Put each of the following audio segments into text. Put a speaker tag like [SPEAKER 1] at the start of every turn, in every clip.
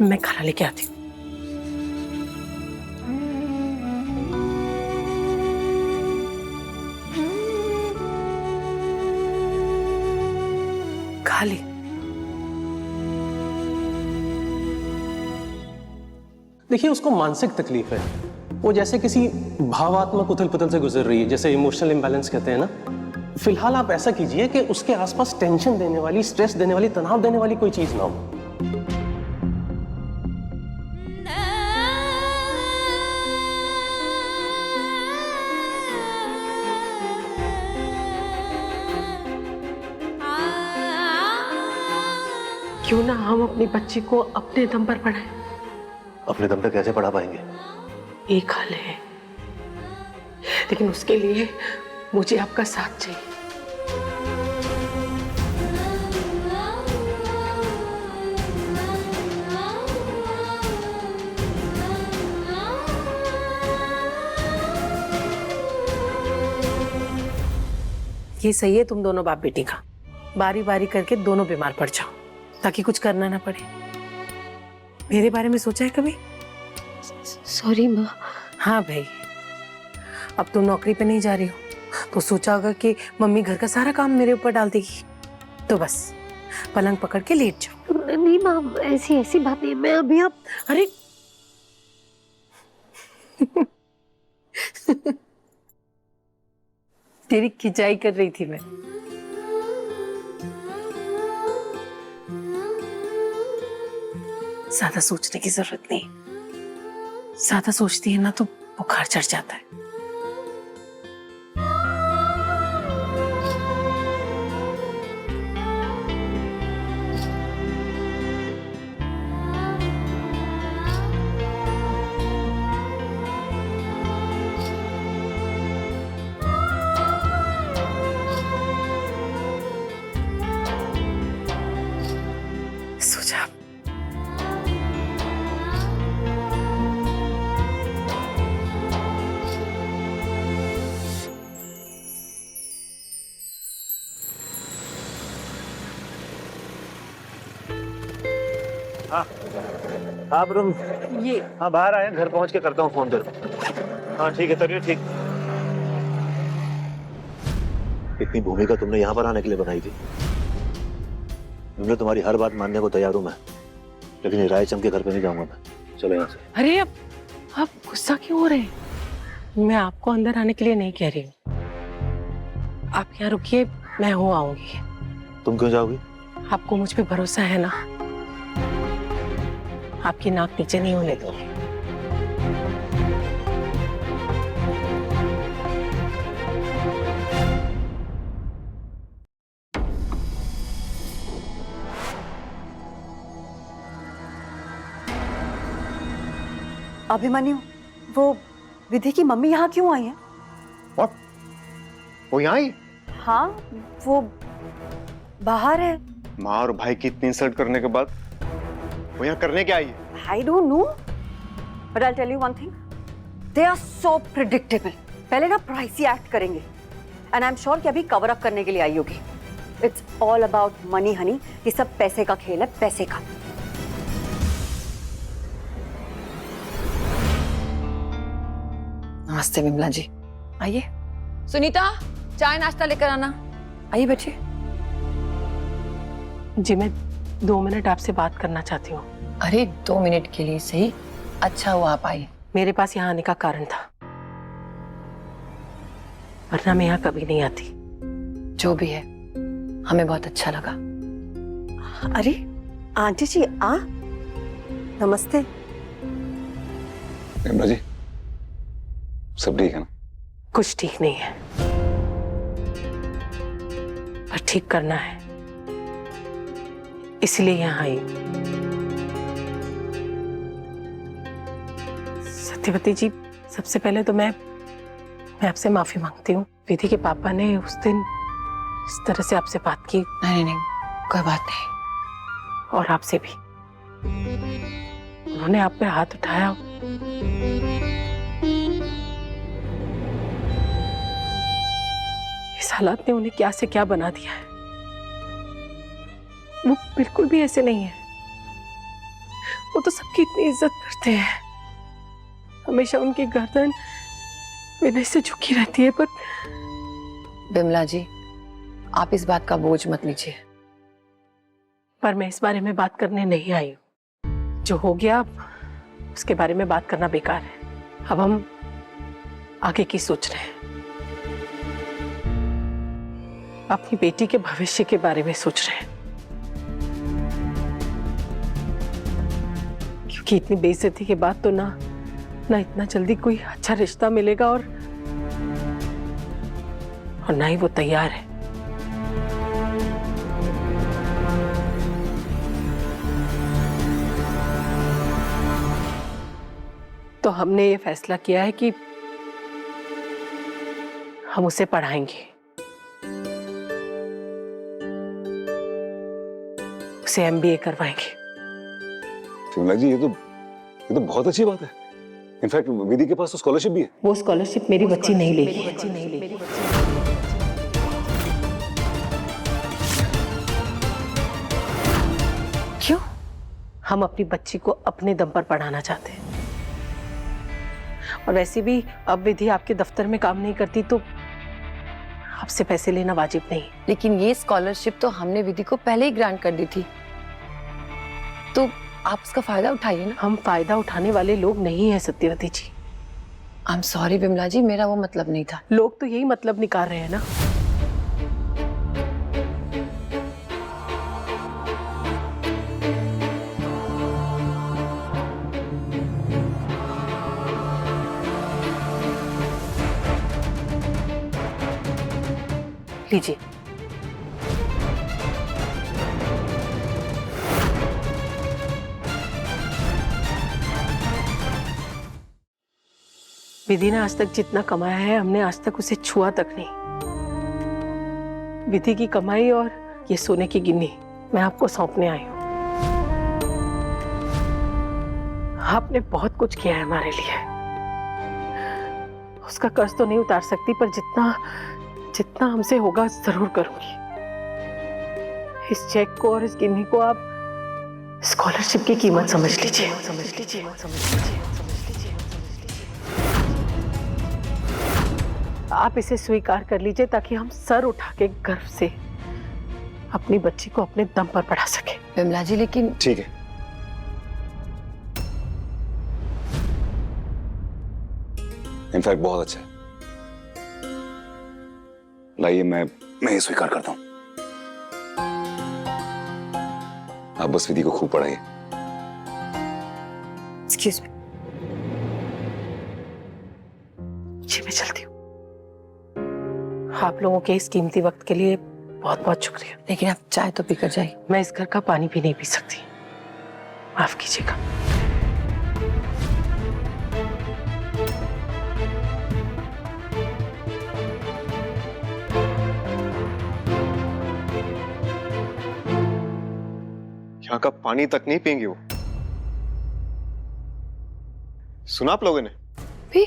[SPEAKER 1] मैं खाना लेके आती हूँ। खा ली।
[SPEAKER 2] देखिए, उसको मानसिक तकलीफ है। वो जैसे किसी भावात्मक उथल पुथल से गुजर रही है, जैसे इमोशनल इम्बैलेंस कहते हैं ना। फिलहाल आप ऐसा कीजिए कि उसके आसपास टेंशन देने वाली, स्ट्रेस देने वाली, तनाव देने वाली कोई चीज ना हो।
[SPEAKER 1] क्यों ना हम अपनी बच्ची को अपने दम पर पढ़ाएं?
[SPEAKER 3] अपने दम पे कैसे पढ़ा पाएंगे?
[SPEAKER 1] एक हल है, लेकिन उसके लिए मुझे आपका साथ चाहिए। ये सही है, तुम दोनों बाप बेटी का बारी बारी करके दोनों बीमार पड़ जाओ, ताकि कुछ करना ना पड़े। मेरे बारे में सोचा है कभी?
[SPEAKER 4] सॉरी माँ।
[SPEAKER 1] हाँ भाई, अब तुम नौकरी पे नहीं जा रही हो तो सोचा होगा कि मम्मी घर का सारा काम मेरे ऊपर डाल देगी, तो बस पलंग पकड़ के लेट जाओ।
[SPEAKER 4] नहीं माँ, ऐसी ऐसी बात नहीं। मैं अभी आप
[SPEAKER 1] अरे तेरी खिंचाई कर रही थी मैं। ज्यादा सोचने की जरूरत नहीं, ज्यादा सोचती है ना तो बुखार चढ़ जाता है। सो जा।
[SPEAKER 3] हाँ आप रुम
[SPEAKER 1] ये
[SPEAKER 3] हाँ बाहर आए, घर पहुंच के करता हूँ फोन तेरे को। हाँ ठीक है, तबीयत ठीक। इतनी भूमिका तुमने यहाँ पर आने के लिए बनाई थी। तुमने तुम्हारी हर बात मानने को तैयार हूँ मैं, लेकिन ये रायचंद के घर पे नहीं जाऊंगा मैं। चलो यहाँ से।
[SPEAKER 1] अरे अब आप गुस्सा क्यों हो रहे हैं? मैं आपको अंदर आने के लिए नहीं कह रही हूँ। आप यहाँ रुकिए, मैं हो आऊंगी।
[SPEAKER 3] तुम क्यों जाओगी?
[SPEAKER 1] आपको मुझ पे भरोसा है ना? आपकी नाक नीचे नहीं होने दूंगी।
[SPEAKER 5] अभिमन्यु, वो विधि की मम्मी यहाँ क्यों आई है?
[SPEAKER 6] What? वो यहाँ आई?
[SPEAKER 5] हाँ, वो बाहर है।
[SPEAKER 6] माँ और भाई की इतनी इंसल्ट करने के बाद वो यहाँ करने क्या आई है?
[SPEAKER 5] I don't know, but I'll tell you one thing. They are so predictable. पहले ना प्राइसी एक्ट करेंगे, and I'm sure कि अभी कवर अप करने के लिए आई होगी। It's all about money, honey. ये सब पैसे का खेल है, पैसे का।
[SPEAKER 1] नमस्ते विमला जी, आइए।
[SPEAKER 7] सुनीता, चाय नाश्ता लेकर आना।
[SPEAKER 1] आइए बैठिए। जी मैं 2 मिनट आपसे बात करना चाहती हूँ।
[SPEAKER 7] अरे 2 मिनट के लिए सही, अच्छा हुआ आप आई।
[SPEAKER 1] मेरे पास यहाँ आने का कारण था, वरना मैं यहाँ कभी नहीं आती।
[SPEAKER 7] जो भी है, हमें बहुत अच्छा लगा।
[SPEAKER 5] अरे आंटी जी, आ नमस्ते।
[SPEAKER 8] विमला जी, सब ठीक है ना?
[SPEAKER 1] कुछ ठीक नहीं है, पर ठीक करना है, इसलिए यहाँ आई। सत्यवती जी, सबसे पहले तो मैं आपसे माफी मांगती हूँ। विधि के पापा ने उस दिन इस तरह से आपसे बात की।
[SPEAKER 7] नहीं नहीं, कोई बात नहीं।
[SPEAKER 1] और आपसे भी, उन्होंने आप पे हाथ उठाया। इस हालात ने उन्हें क्या से क्या बना दिया है। वो बिल्कुल भी ऐसे नहीं है। वो तो सबकी इतनी इज्जत करते हैं, हमेशा उनकी गर्दन विनय से झुकी रहती है, पर
[SPEAKER 7] बिमला जी, आप इस बात का बोझ मत लीजिए।
[SPEAKER 1] मैं इस बारे में बात करने नहीं आई हूँ। जो हो गया उसके बारे में बात करना बेकार है। अब हम आगे की सोच रहे हैं, अपनी बेटी के भविष्य के बारे में सोच रहे हैं, क्योंकि इतनी बेइज्जती के बाद तो ना इतना जल्दी कोई अच्छा रिश्ता मिलेगा और ना ही वो तैयार है। तो हमने ये फैसला किया है कि हम उसे पढ़ाएंगे, उसे MBA करवाएंगे।
[SPEAKER 8] शिमला जी, ये तो बहुत अच्छी बात है। इनफैक्ट विधि के पास तो स्कॉलरशिप भी है।
[SPEAKER 1] वो स्कॉलरशिप मेरी बच्ची नहीं लेगी।
[SPEAKER 7] क्यों?
[SPEAKER 1] हम अपनी बच्ची को अपने दम पर पढ़ाना चाहते हैं, और वैसे भी अब विधि आपके दफ्तर में काम नहीं करती तो आपसे पैसे लेना वाजिब नहीं।
[SPEAKER 7] लेकिन ये स्कॉलरशिप तो हमने विधि को पहले ही ग्रांट कर दी थी, तो आप उसका फायदा उठाइए ना।
[SPEAKER 1] हम फायदा उठाने वाले लोग नहीं हैं सत्यवती जी।
[SPEAKER 7] आई एम सॉरी बिमला जी, मेरा वो मतलब नहीं था।
[SPEAKER 1] लोग तो यही मतलब निकाल रहे हैं ना। लीजिए, विधि ने आज तक जितना कमाया है, हमने आज तक उसे छुआ तक नहीं। विधि की कमाई और ये सोने की गिन्नी मैं आपको सौंपने आई हूं। आपने बहुत कुछ किया है हमारे लिए, उसका कर्ज तो नहीं उतार सकती, पर जितना हमसे होगा जरूर करूंगी। इस चेक को और इस गिन्नी को आप स्कॉलरशिप की कीमत समझ लीजिए। आप इसे स्वीकार कर लीजिए ताकि हम सर उठा के गर्व से अपनी बच्ची को अपने दम पर पढ़ा सके।
[SPEAKER 7] बिमला जी, लेकिन
[SPEAKER 8] ठीक है, इनफैक्ट बहुत अच्छा है। लाइए, मैं ये स्वीकार करता हूं। आप बस विधि को खूब पढ़ाइए।
[SPEAKER 7] एक्सक्यूज मी,
[SPEAKER 1] जी मैं चलती हूँ। आप लोगों के इस कीमती वक्त के लिए बहुत बहुत शुक्रिया।
[SPEAKER 7] लेकिन आप चाय तो पीकर जाइए।
[SPEAKER 1] मैं इस घर का पानी भी नहीं पी सकती, माफ कीजिएगा।
[SPEAKER 6] यहाँ का पानी तक नहीं पियेंगे वो। सुना आप लोगों ने?
[SPEAKER 7] भी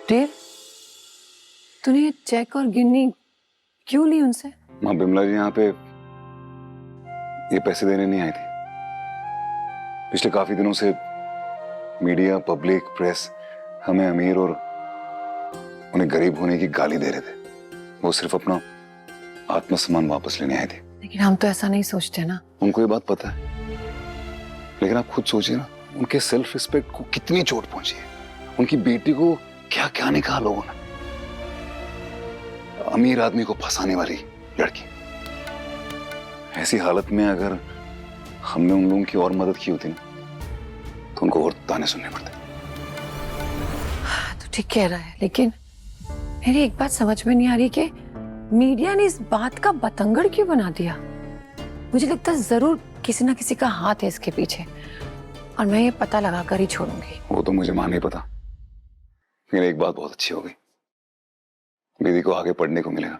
[SPEAKER 7] देव, तूने ये चेक और गिन्नी क्यों ली उनसे?
[SPEAKER 8] माँ बिमला जी यहाँ पे ये पैसे देने नहीं आई थी। पिछले काफी दिनों से मीडिया, पब्लिक, प्रेस हमें अमीर और उन्हें गरीब होने की गाली दे रहे थे। वो सिर्फ अपना आत्मसम्मान वापस लेने आए थे।
[SPEAKER 7] लेकिन हम तो ऐसा नहीं सोचते ना।
[SPEAKER 8] उनको ये बात पता है, लेकिन आप खुद सोचिए ना, उनके सेल्फ रिस्पेक्ट को कितनी चोट पहुंची है। उनकी बेटी को क्या क्या नहीं कहा लोगों ने। अमीर आदमी को फंसाने वाली लड़की। ऐसी हालत में अगर हमने उन लोगों की और मदद की होती ना, तो उनको और ताने सुनने पड़ते।
[SPEAKER 7] तो ठीक कह रहा है, लेकिन मेरी एक बात समझ में नहीं आ रही कि मीडिया ने इस बात का बतंगड़ क्यों बना दिया। मुझे लगता है जरूर किसी ना किसी का हाथ है इसके पीछे, और मैं ये पता लगा कर ही छोड़ूंगी।
[SPEAKER 8] वो तो मुझे मां नहीं पता, लेकिन एक बात बहुत अच्छी हो गई। दीदी को आगे पढ़ने को मिलेगा।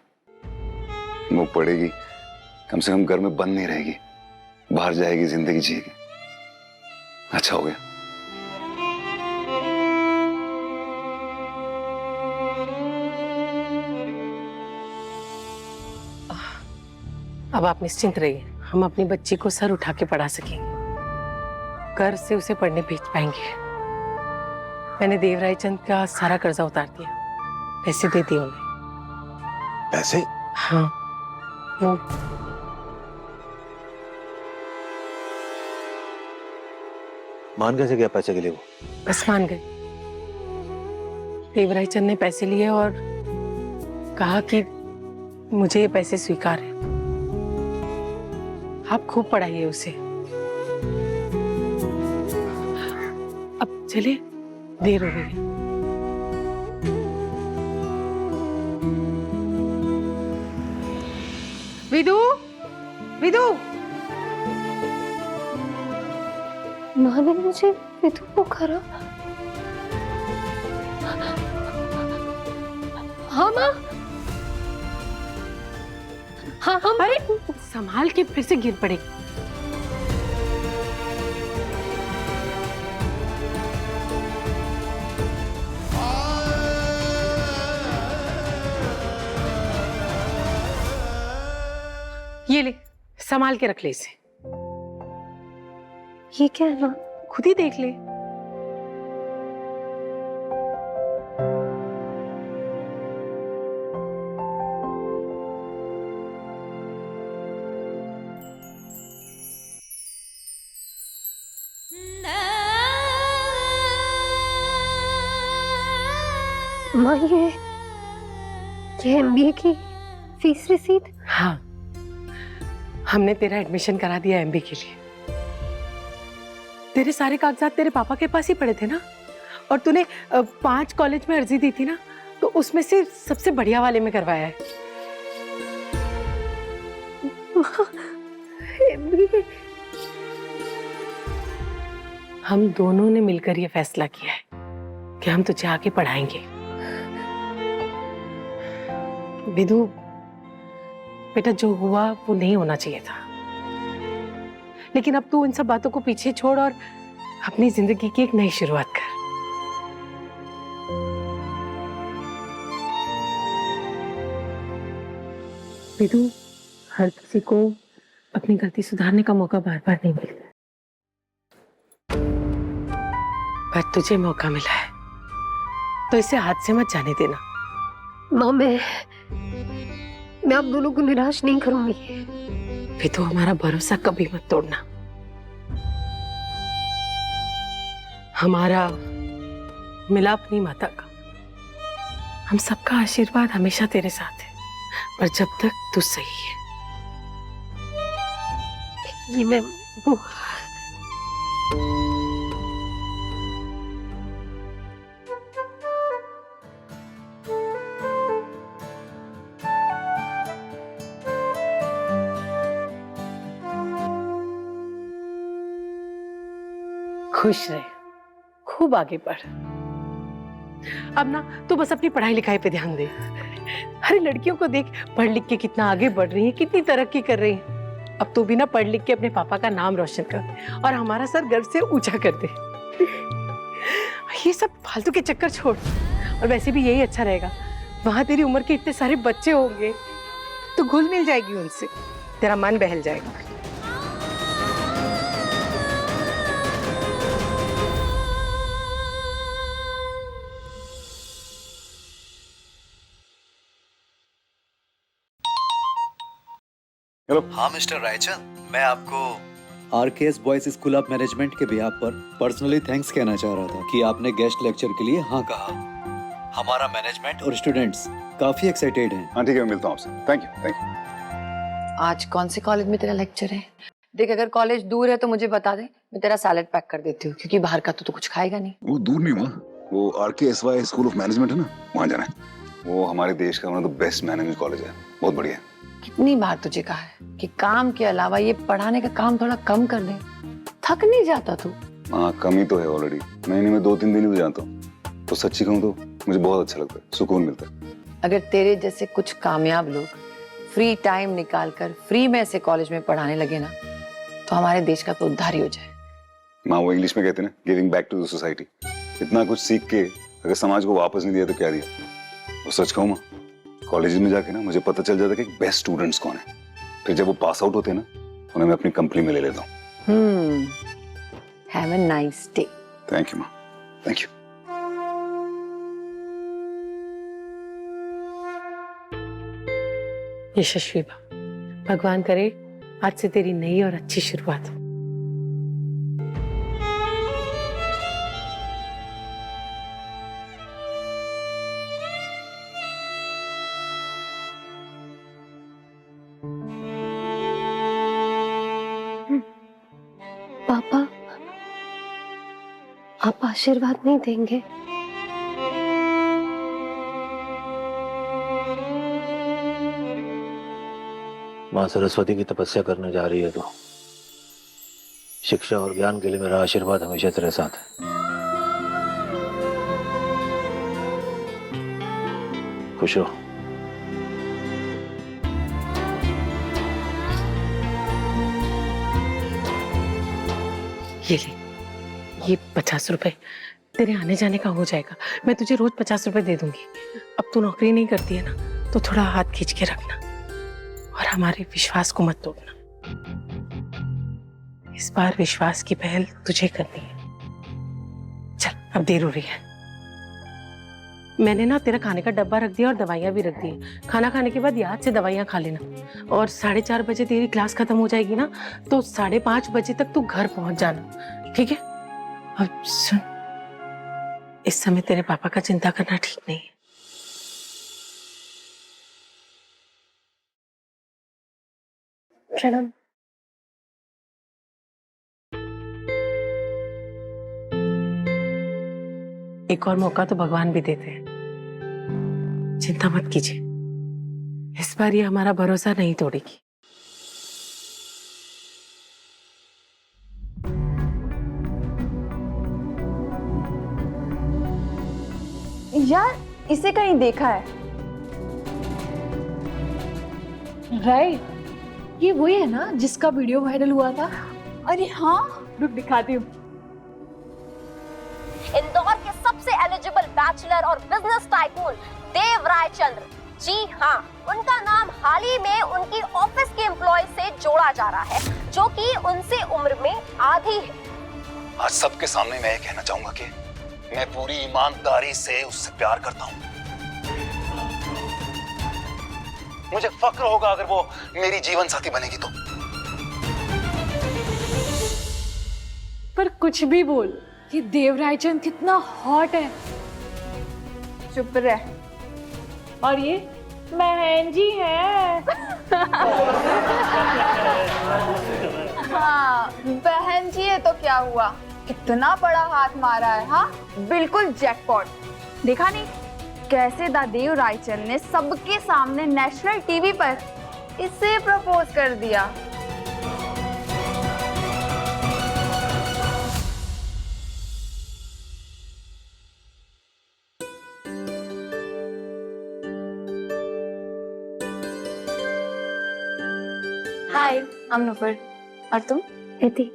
[SPEAKER 8] वो पढ़ेगी, कम से कम घर में बंद नहीं रहेगी, बाहर जाएगी, जिंदगी जिएगी। अच्छा हो गया।
[SPEAKER 1] अब आप निश्चिंत रहिए, हम अपनी बच्ची को सर उठा के पढ़ा सकेंगे, कर्ज से उसे पढ़ने भेज पाएंगे। मैंने देवराय चंद का सारा कर्जा उतार दिया, पैसे दे दिए उन्हें।
[SPEAKER 3] पैसे?
[SPEAKER 1] हाँ, वो
[SPEAKER 3] मान कैसे गया पैसे के लिए वो?
[SPEAKER 1] बस मान गए। देवराय चंद ने पैसे लिए और कहा कि मुझे ये पैसे स्वीकार है, आप खूब पढ़ाइए उसे। अब चले, देर हो गई है। विदु, विदु,
[SPEAKER 4] माँ ने मुझे विदु पुकारा। हाँ माँ। हाँ हम।
[SPEAKER 1] अरे संभाल के, फिर से गिर पड़ेगी। ये ले, संभाल के रख ले इसे।
[SPEAKER 4] ये क्या है माँ?
[SPEAKER 1] खुद ही देख ले।
[SPEAKER 4] माँ ये MBA की फीस रिसीट?
[SPEAKER 1] हाँ, हमने तेरा एडमिशन करा दिया MBA के लिए। तेरे सारे कागजात तेरे पापा के पास ही पड़े थे ना, और तूने 5 कॉलेज में अर्जी दी थी ना, तो उसमें से सबसे बढ़िया वाले में करवाया है।
[SPEAKER 4] MBA?
[SPEAKER 1] हम दोनों ने मिलकर ये फैसला किया है कि हम तुझे आगे पढ़ाएंगे। विदु, बेटा जो हुआ वो नहीं होना चाहिए था, लेकिन अब तू इन सब बातों को पीछे छोड़ और अपनी जिंदगी की एक नई शुरुआत कर। विदु, हर किसी को अपनी गलती सुधारने का मौका बार बार नहीं मिलता, पर तुझे मौका मिला है तो इसे हाथ से मत जाने देना।
[SPEAKER 4] माँ मैं आप दोनों को निराश नहीं करूंगी।
[SPEAKER 1] भी तो हमारा भरोसा कभी मत तोड़ना। हमारा मिलाप नहीं माता का, हम सबका आशीर्वाद हमेशा तेरे साथ है, पर जब तक तू सही है।
[SPEAKER 4] ये मैं वो
[SPEAKER 1] खुश रहे, खूब आगे बढ़। अब ना तू बस अपनी पढ़ाई लिखाई पे ध्यान दे। अरे लड़कियों को देख, पढ़ लिख के कितना आगे बढ़ रही है, कितनी तरक्की कर रही है। अब तू भी ना पढ़ लिख के अपने पापा का नाम रोशन कर और हमारा सर गर्व से ऊंचा कर दे। ये सब फालतू के चक्कर छोड़, और वैसे भी यही अच्छा रहेगा। वहां तेरी उम्र के इतने सारे बच्चे होंगे, तो घुल मिल जाएगी उनसे, तेरा मन बहल जाएगा।
[SPEAKER 8] हेलो।
[SPEAKER 9] हाँ मिस्टर रायचंद, मैं आपको
[SPEAKER 10] RKS boys school of management के बिहाफ पर पर्सनली थैंक्स कहना चाह रहा था कि आपने गेस्ट लेक्चर के लिए हाँ कहा। हमारा मैनेजमेंट और स्टूडेंट्स काफी एक्साइटेड हैं।
[SPEAKER 8] हाँ ठीक है, मैं मिलता हूँ आपसे। Thank you.
[SPEAKER 7] आज कौन से कॉलेज में तेरा लेक्चर है? देख, अगर कॉलेज दूर है तो मुझे बता दे, मैं तेरा सैलेड पैक कर देती हूँ, क्योंकि बाहर का तो तू कुछ खाएगा नहीं।
[SPEAKER 8] वो दूर नहीं हुआ, वो RKSY स्कूल ऑफ मैनेजमेंट है ना, वहाँ जाना है। वो हमारे देश का one of the best management college है, बहुत बढ़िया है।
[SPEAKER 7] कितनी बार तुझे कहा है कि काम के अलावा ये पढ़ाने का काम थोड़ा कम कर दे, थक नहीं जाता तू?
[SPEAKER 8] हाँ, कमी तो है ऑलरेडी, महीने में 2-3 दिन ही तो जाता हूँ। तो सच्ची कहूँ तो मुझे बहुत अच्छा लगता है, सुकून मिलता है।
[SPEAKER 7] अगर तेरे जैसे कुछ कामयाब लोग फ्री टाइम निकाल कर फ्री में ऐसे कॉलेज में पढ़ाने लगे ना, तो हमारे देश का तो उद्धार ही हो जाए।
[SPEAKER 8] माँ, वो इंग्लिश में कहते हैं ना, giving back to the society. इतना कुछ सीख के अगर समाज को वापस नहीं दिया तो क्या दिया। और सच कहूँ माँ, कॉलेज में जाके ना मुझे पता चल जाता है कि बेस्ट स्टूडेंट्स कौन है। फिर जब वो पास आउट होते हैं ना, उन्हें मैं अपनी कंपनी में ले लेता हूँ।
[SPEAKER 7] Have a nice day.
[SPEAKER 8] Thank you माँ, थैंक यू।
[SPEAKER 1] यशस्वी बा, भगवान करे आज से तेरी नई और अच्छी शुरुआत हो।
[SPEAKER 4] पापा, आप आशीर्वाद नहीं देंगे?
[SPEAKER 3] माँ सरस्वती की तपस्या करने जा रही है तो शिक्षा और ज्ञान के लिए मेरा आशीर्वाद हमेशा तेरे साथ है। खुश रहो।
[SPEAKER 1] ये ले, ये 50 रुपए तेरे आने जाने का हो जाएगा। मैं तुझे रोज 50 रुपए दे दूंगी। अब तू नौकरी नहीं करती है ना, तो थोड़ा हाथ खींच के रखना और हमारे विश्वास को मत तोड़ना। इस बार विश्वास की पहल तुझे करनी है। चल, अब देर हो रही है। मैंने ना तेरा खाने का डब्बा रख दिया और दवाइयाँ भी रख दी। खाना खाने के बाद याद से दवाइयाँ खा लेना। और 4:30 बजे तेरी क्लास खत्म हो जाएगी ना, तो 5:30 बजे तक तू घर पहुंच जाना, ठीक है? अब सुन, इस समय तेरे पापा का चिंता करना ठीक नहीं है।
[SPEAKER 4] प्रणाम।
[SPEAKER 1] एक और मौका तो भगवान भी देते हैं। चिंता मत कीजिए, इस बार ये हमारा भरोसा नहीं तोड़ेगी।
[SPEAKER 11] यार, इसे कहीं देखा है। राइट, ये वही है ना जिसका वीडियो वायरल हुआ था? अरे हाँ, रुक दिखाती हूँ।
[SPEAKER 12] इंदौर के सबसे एलिजिबल बैचलर और बिजनेस टाइकून देव रायचंद्र, जी हाँ, उनका नाम हाल ही में उनकी ऑफिस के एम्प्लॉय से जोड़ा जा रहा है, जो कि उनसे उम्र में आधी है।
[SPEAKER 8] आज सबके सामने मैं ये कहना चाहूंगा कि मैं पूरी ईमानदारी से उससे प्यार करता हूँ। मुझे फक्र होगा अगर वो मेरी जीवन साथी बनेगी तो।
[SPEAKER 11] पर कुछ भी बोल, ये देव रायचंद कितना हॉट है। चुप रह। और ये बहन जी है। हाँ, बहन जी है तो क्या हुआ, कितना बड़ा हाथ मारा है। हाँ, बिल्कुल जैकपॉट। देखा नहीं कैसे दादेव रायचंद ने सबके सामने नेशनल टीवी पर इसे प्रपोज कर दिया। हाय, I'm नुपुर। और तुम?
[SPEAKER 4] एती।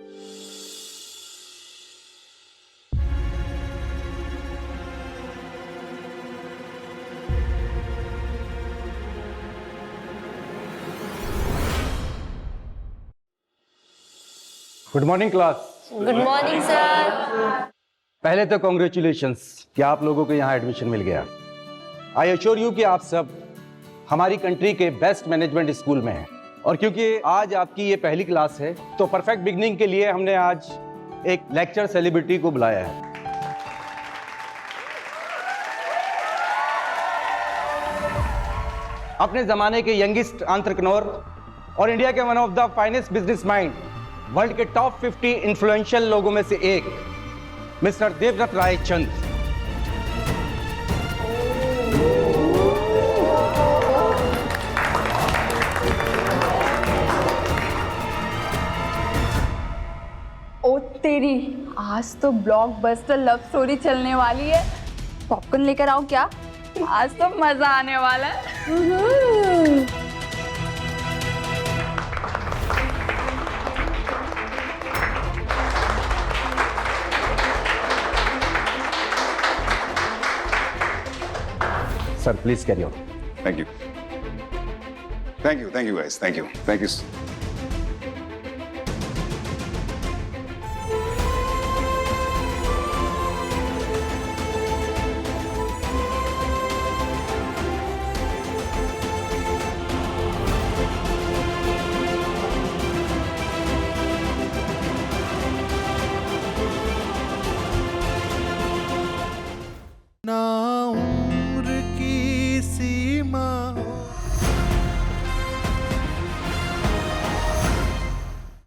[SPEAKER 13] Good morning class.
[SPEAKER 12] Good morning sir.
[SPEAKER 13] पहले तो कॉन्ग्रेचुलेशंस कि आप लोगों को यहाँ एडमिशन मिल गया। आई एश्योर यू कि आप सब हमारी कंट्री के बेस्ट मैनेजमेंट स्कूल में हैं। और क्योंकि आज आपकी ये पहली क्लास है, तो परफेक्ट बिगनिंग के लिए हमने आज एक लेक्चर सेलिब्रिटी को बुलाया है। अपने जमाने के यंगेस्ट एंटरप्रेन्योर और इंडिया के one of the finest business mind, world के टॉप 50 इन्फ्लुएंशियल लोगों में से एक, मिस्टर देवव्रत रायचंद।
[SPEAKER 11] ओ तेरी, आज तो ब्लॉकबस्टर लव स्टोरी चलने वाली है। पॉपकॉर्न लेकर आओ क्या? आज तो मजा आने वाला है।
[SPEAKER 13] Sir please carry on.
[SPEAKER 8] Thank you. Thank you guys, thank you